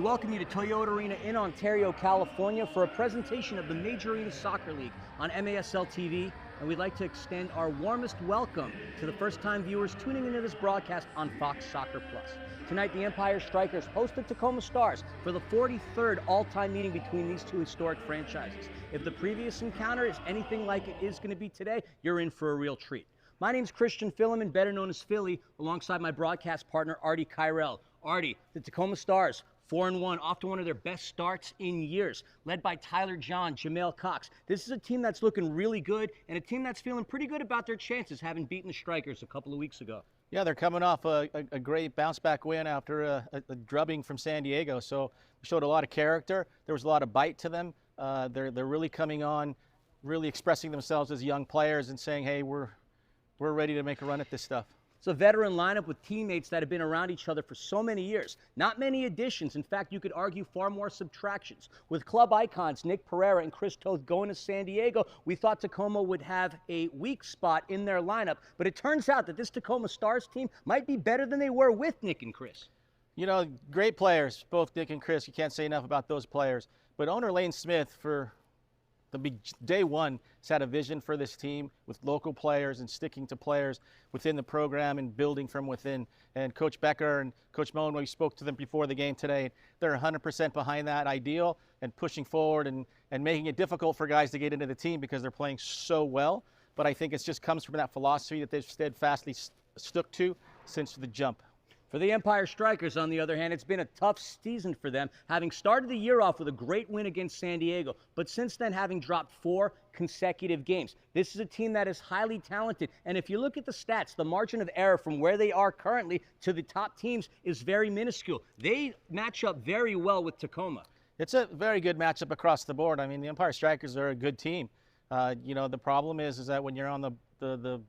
welcome you to Toyota Arena in Ontario, California for a presentation of the Major Arena Soccer League on MASL TV, and we'd like to extend our warmest welcome to the first-time viewers tuning into this broadcast on Fox Soccer Plus. Tonight, the Empire Strykers host the Tacoma Stars for the 43rd all-time meeting between these two historic franchises. If the previous encounter is anything like it is going to be today, you're in for a real treat. My name's Christian Filliman, better known as Philly, alongside my broadcast partner, Artie Kyrell. Artie, the Tacoma Stars, 4-1, off to one of their best starts in years, led by Tyler John, Jamel Cox. This is a team that's looking really good, and a team that's feeling pretty good about their chances, having beaten the Strykers a couple of weeks ago. Yeah, they're coming off a great bounce-back win after a drubbing from San Diego, so they showed a lot of character. There was a lot of bite to them. They're really coming on, really expressing themselves as young players and saying, hey, we're ready to make a run at this stuff. It's a veteran lineup with teammates that have been around each other for so many years. Not many additions. In fact, you could argue far more subtractions. With club icons Nick Pereira and Chris Toth going to San Diego, we thought Tacoma would have a weak spot in their lineup. But it turns out that this Tacoma Stars team might be better than they were with Nick and Chris. You know, great players, both Nick and Chris. You can't say enough about those players. But owner Lane Smith, for day one, has had a vision for this team with local players and sticking to players within the program and building from within. And Coach Becker and Coach Moen, we spoke to them before the game today, they're 100% behind that ideal and pushing forward and making it difficult for guys to get into the team because they're playing so well. But I think it just comes from that philosophy that they've steadfastly stuck to since the jump. For the Empire Strykers, on the other hand, it's been a tough season for them, having started the year off with a great win against San Diego, but since then having dropped 4 consecutive games. This is a team that is highly talented, and if you look at the stats, the margin of error from where they are currently to the top teams is very minuscule. They match up very well with Tacoma. It's a very good matchup across the board. I mean, the Empire Strykers are a good team. You know, the problem is that when you're on the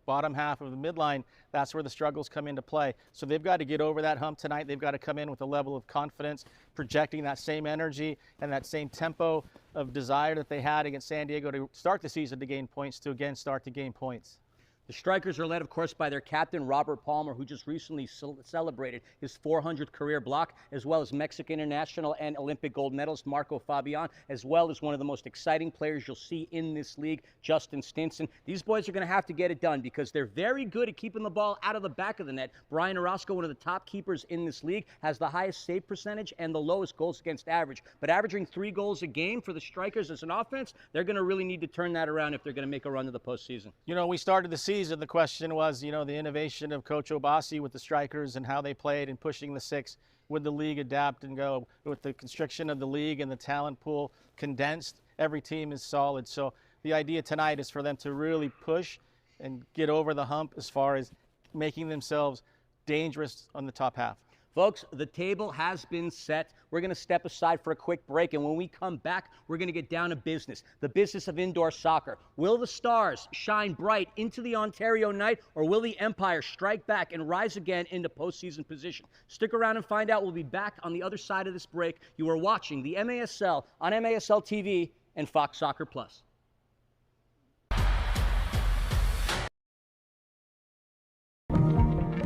bottom half of the midline, that's where the struggles come into play. So they've got to get over that hump tonight. They've got to come in with a level of confidence, projecting that same energy and that same tempo of desire that they had against San Diego to start the season to gain points, to again start to gain points. The Strykers are led, of course, by their captain, Robert Palmer, who just recently celebrated his 400th career block, as well as Mexican international and Olympic gold medalist Marco Fabian, as well as one of the most exciting players you'll see in this league, Justin Stinson. These boys are going to have to get it done because they're very good at keeping the ball out of the back of the net. Brian Orozco, one of the top keepers in this league, has the highest save percentage and the lowest goals against average. But averaging 3 goals a game for the Strykers as an offense, they're going to really need to turn that around if they're going to make a run to the postseason. You know, we started the season, the question was, you know, the innovation of Coach Obasi with the Strykers and how they played and pushing the 6. Would the league adapt and go with the constriction of the league and the talent pool condensed? Every team is solid. So the idea tonight is for them to really push and get over the hump as far as making themselves dangerous on the top half. Folks, the table has been set. We're going to step aside for a quick break, and when we come back, we're going to get down to business, the business of indoor soccer. Will the Stars shine bright into the Ontario night, or will the Empire strike back and rise again into postseason position? Stick around and find out. We'll be back on the other side of this break. You are watching the MASL on MASL TV and Fox Soccer Plus.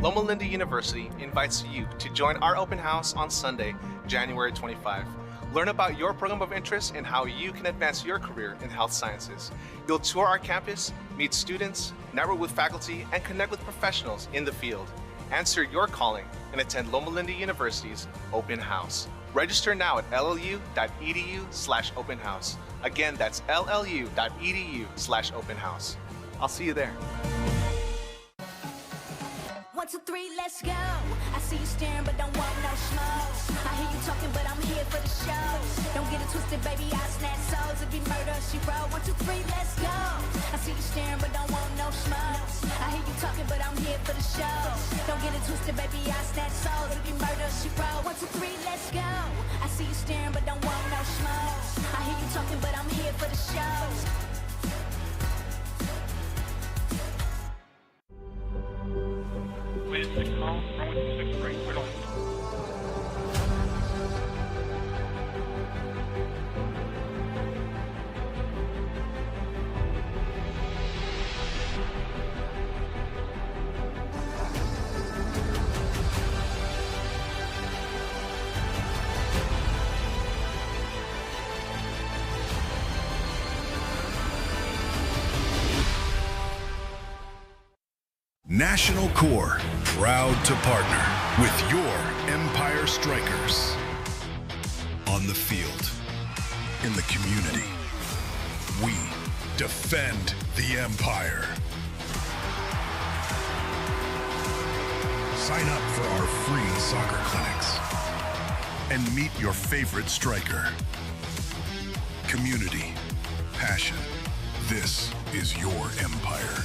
Loma Linda University invites you to join our open house on Sunday, January 25. Learn about your program of interest and how you can advance your career in health sciences. You'll tour our campus, meet students, network with faculty, and connect with professionals in the field. Answer your calling and attend Loma Linda University's open house. Register now at llu.edu/open house. Again, that's llu.edu/open house. I'll see you there. 1, 2, 3, let's go. I see you staring, but don't want no smoke. I hear you talking, but I'm here for the show. Don't get it twisted, baby, I snatch souls. If you murder, she roll. 1, 2, 3, let's go. I see you staring, but don't want no smoke. I hear you talking, but I'm here for the show. Don't get it twisted, baby, I snatch souls. If you murder, she roll. 1, 2, 3, let's go. I see you staring, but don't want no smoke. I hear you talking, but I'm here for the show. With 6 miles, runway 26 right, clear to land. National Corps, proud to partner with your Empire Strykers. On the field, in the community, we defend the Empire. Sign up for our free soccer clinics and meet your favorite striker. Community, passion. This is your Empire.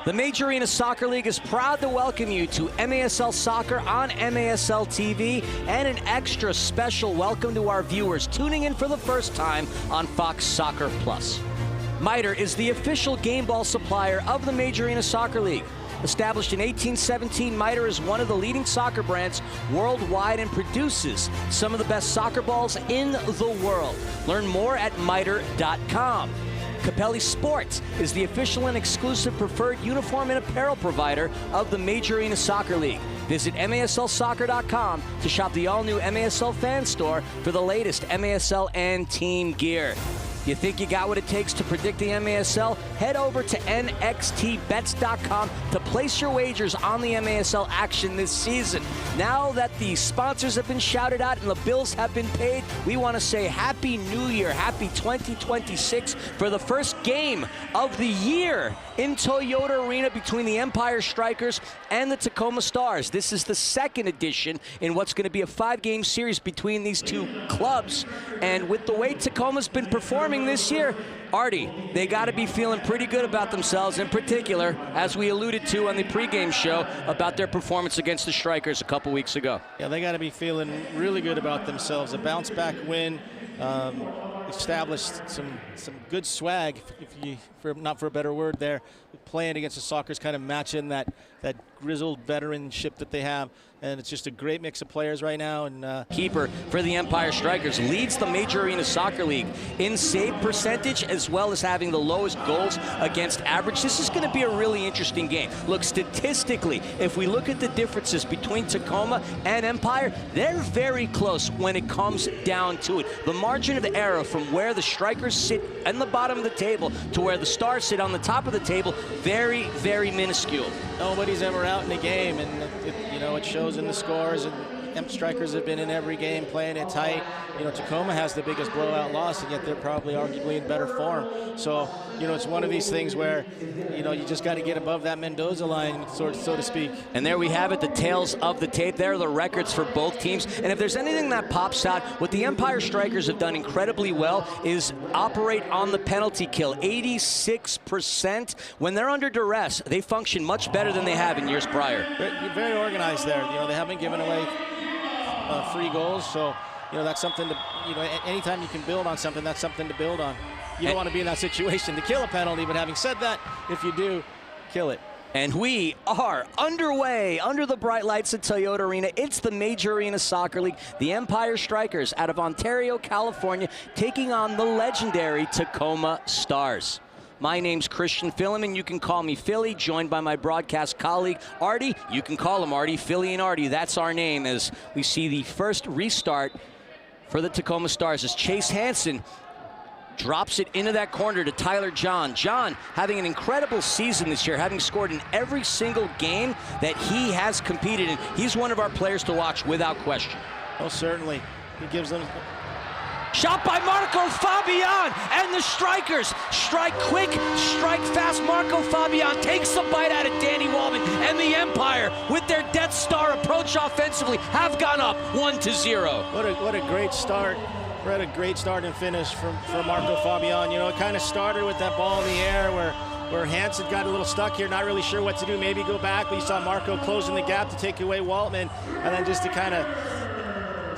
The Major Arena Soccer League is proud to welcome you to MASL Soccer on MASL TV, and an extra special welcome to our viewers tuning in for the first time on Fox Soccer Plus. MITRE is the official game ball supplier of the Major Arena Soccer League. Established in 1817, MITRE is one of the leading soccer brands worldwide and produces some of the best soccer balls in the world. Learn more at mitre.com. Capelli Sports is the official and exclusive preferred uniform and apparel provider of the Major Arena Soccer League. Visit MASLsoccer.com to shop the all-new MASL fan store for the latest MASL and team gear. You think you got what it takes to predict the MASL? Head over to nxtbets.com to place your wagers on the MASL action this season. Now that the sponsors have been shouted out and the bills have been paid, we want to say Happy New Year, Happy 2026 for the first game of the year in Toyota Arena between the Empire Strykers and the Tacoma Stars. This is the second edition in what's going to be a 5-game series between these two clubs. And with the way Tacoma's been performing this year, Artie, they got to be feeling pretty good about themselves, in particular, as we alluded to on the pregame show, about their performance against the Strykers a couple weeks ago. Yeah, they got to be feeling really good about themselves. A bounce-back win, established some good swag, not for a better word there, playing against the Sockers, kind of matching that grizzled veteranship that they have. And it's just a great mix of players right now. And keeper for the Empire Strykers leads the Major Arena Soccer League in save percentage, as well as having the lowest goals against average. This is going to be a really interesting game. Look, statistically, if we look at the differences between Tacoma and Empire, they're very close when it comes down to it. The margin of error from where the Strykers sit on the bottom of the table to where the Stars sit on the top of the table, very, very minuscule. Nobody's ever out in a game, and it shows in the scores, and Strykers have been in every game playing it tight. Tacoma has the biggest blowout loss, and yet they're probably arguably in better form. So, it's one of these things where, you just got to get above that Mendoza line, so to speak. And there we have it, the tails of the tape. There are the records for both teams. And if there's anything that pops out, what the Empire Strykers have done incredibly well is operate on the penalty kill. 86%. When they're under duress, they function much better than they have in years prior. They're very organized there. They haven't given away free goals, so that's something to, anytime you can build on something, that's something to build on. You don't want to be in that situation to kill a penalty, but having said that, if you do, kill it. And we are underway under the bright lights at Toyota Arena. It's the Major Arena Soccer League. The Empire Strykers out of Ontario, California, taking on the legendary Tacoma Stars. My name's Christian Filliman. You can call me Philly, joined by my broadcast colleague, Artie. You can call him Artie. Philly and Artie, that's our name, as we see the first restart for the Tacoma Stars as Chase Hansen drops it into that corner to Tyler John. John having an incredible season this year, having scored in every single game that he has competed in. He's one of our players to watch without question. Oh, certainly. He gives them... Shot by Marco Fabian, and the Strykers strike quick, strike fast. Marco Fabian takes the bite out of Danny Wallman, and the Empire, with their Death Star approach offensively, have gone up 1-0. What a great start. We're at a great start and finish for Marco Fabian. It kind of started with that ball in the air where Hansen got a little stuck here, not really sure what to do, maybe go back, but you saw Marco closing the gap to take away Waltman, and then just to kind of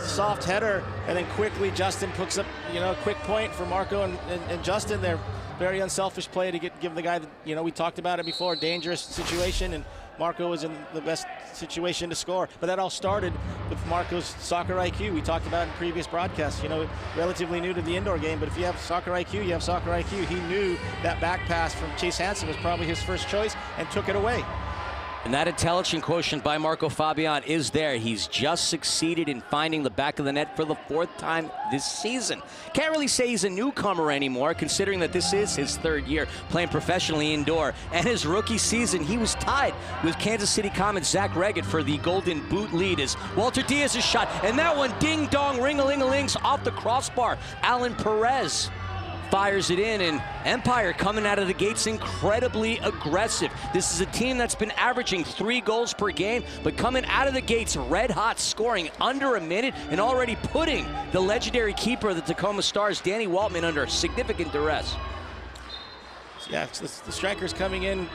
soft header, and then quickly Justin puts up, a quick point for Marco and Justin. They're very unselfish play to give the guy, we talked about it before, dangerous situation, and Marco was in the best situation to score. But that all started with Marco's soccer IQ. We talked about in previous broadcasts, relatively new to the indoor game, but if you have soccer IQ, you have soccer IQ. He knew that back pass from Chase Hansen was probably his first choice and took it away. And that intelligent quotient by Marco Fabian is there. He's just succeeded in finding the back of the net for the 4th time this season. Can't really say he's a newcomer anymore, considering that this is his 3rd year playing professionally indoor. And his rookie season, he was tied with Kansas City Comets' Zach Reggett for the Golden Boot lead as Walter Diaz's shot. And that one, ding-dong, ring-a-ling-a-lings off the crossbar. Alan Perez fires it in, and Empire coming out of the gates incredibly aggressive. This is a team that's been averaging 3 goals per game, but coming out of the gates red hot, scoring under a minute and already putting the legendary keeper of the Tacoma Stars, Danny Waltman, under significant duress. Yeah, the Strykers coming in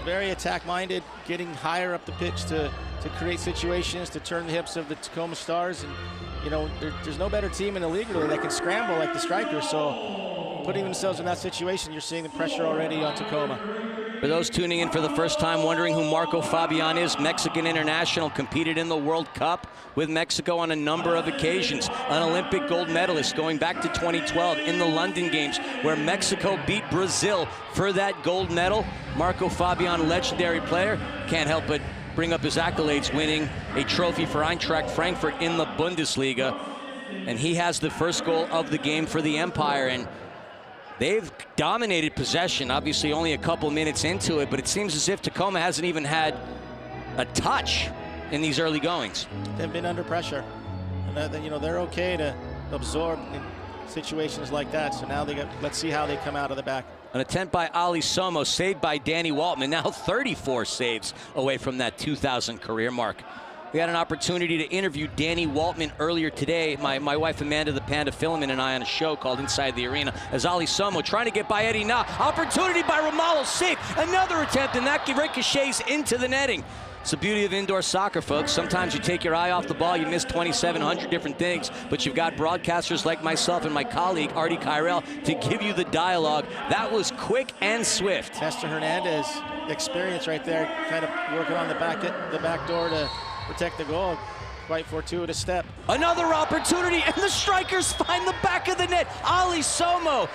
very attack-minded, getting higher up the pitch to create situations, to turn the hips of the Tacoma Stars. And, you know, there's no better team in the league really that can scramble like the Strykers. So putting themselves in that situation, you're seeing the pressure already on Tacoma. For those tuning in for the first time wondering who Marco Fabian is, Mexican international, competed in the World Cup with Mexico on a number of occasions. An Olympic gold medalist going back to 2012 in the London Games, where Mexico beat Brazil for that gold medal. Marco Fabian, legendary player, can't help but bring up his accolades, winning a trophy for Eintracht Frankfurt in the Bundesliga. And he has the first goal of the game for the Empire. And they've dominated possession, obviously only a couple minutes into it, but it seems as if Tacoma hasn't even had a touch in these early goings. They've been under pressure. And, you know, they're okay to absorb in situations like that. So now let's see how they come out of the back. An attempt by Ali Somo, saved by Danny Waltman, now 34 saves away from that 2,000 career mark. We had an opportunity to interview Danny Waltman earlier today. My wife Amanda the Panda Filament and I on a show called Inside the Arena, as Ali Somo trying to get by Eddie Na. Opportunity by Romalo, save. Another attempt, and that ricochets into the netting. It's the beauty of indoor soccer, folks. Sometimes you take your eye off the ball, you miss 2,700 different things, but you've got broadcasters like myself and my colleague, Artie Kyrell, to give you the dialogue. That was quick and swift. Nestor Hernandez, experience right there, kind of working on the back door to protect the goal. Quite fortuitous step. Another opportunity, and the Strykers find the back of the net. Ali Somo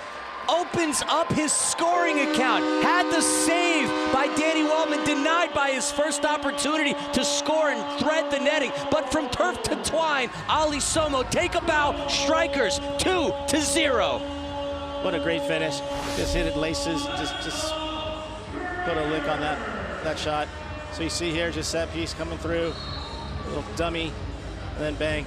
opens up his scoring account. Had the save by Danny Waltman, denied by his first opportunity to score and thread the netting. But from turf to twine, Ali Somo take a bow. Strykers 2-0. What a great finish. Just hit it laces, just put a lick on that shot. So you see here, just set piece coming through, a little dummy, and then bang.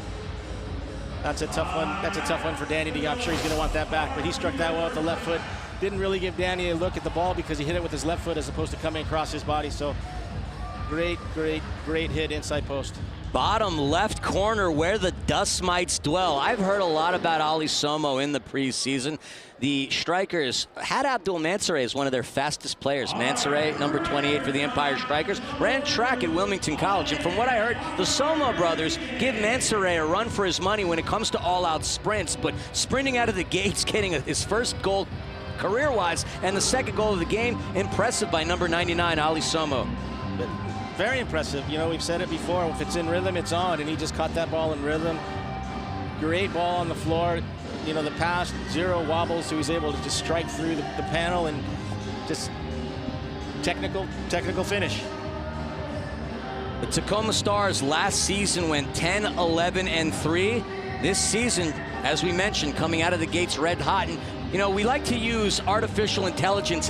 That's a tough one. That's a tough one for Danny to get. I'm sure he's going to want that back, but he struck that one with the left foot. Didn't really give Danny a look at the ball because he hit it with his left foot as opposed to coming across his body. So great hit inside post. Bottom left corner where the dust mites dwell. I've heard a lot about Ali Somo in the preseason. The Strykers had Abdul Mansouré as one of their fastest players. Mansouré, number 28 for the Empire Strykers, ran track at Wilmington College. And from what I heard, the Somo brothers give Mansouré a run for his money when it comes to all-out sprints. But sprinting out of the gates, getting his first goal career-wise, and the second goal of the game, impressive by number 99, Ali Somo. Very impressive. You know, we've said it before, if it's in rhythm, it's on, and he just caught that ball in rhythm. Great ball on the floor. You know, the pass, 0 wobbles, so he's able to just strike through the panel and just technical finish. The Tacoma Stars last season went 10-11-3. This season, as we mentioned, coming out of the gates red hot. And, you know, we like to use artificial intelligence in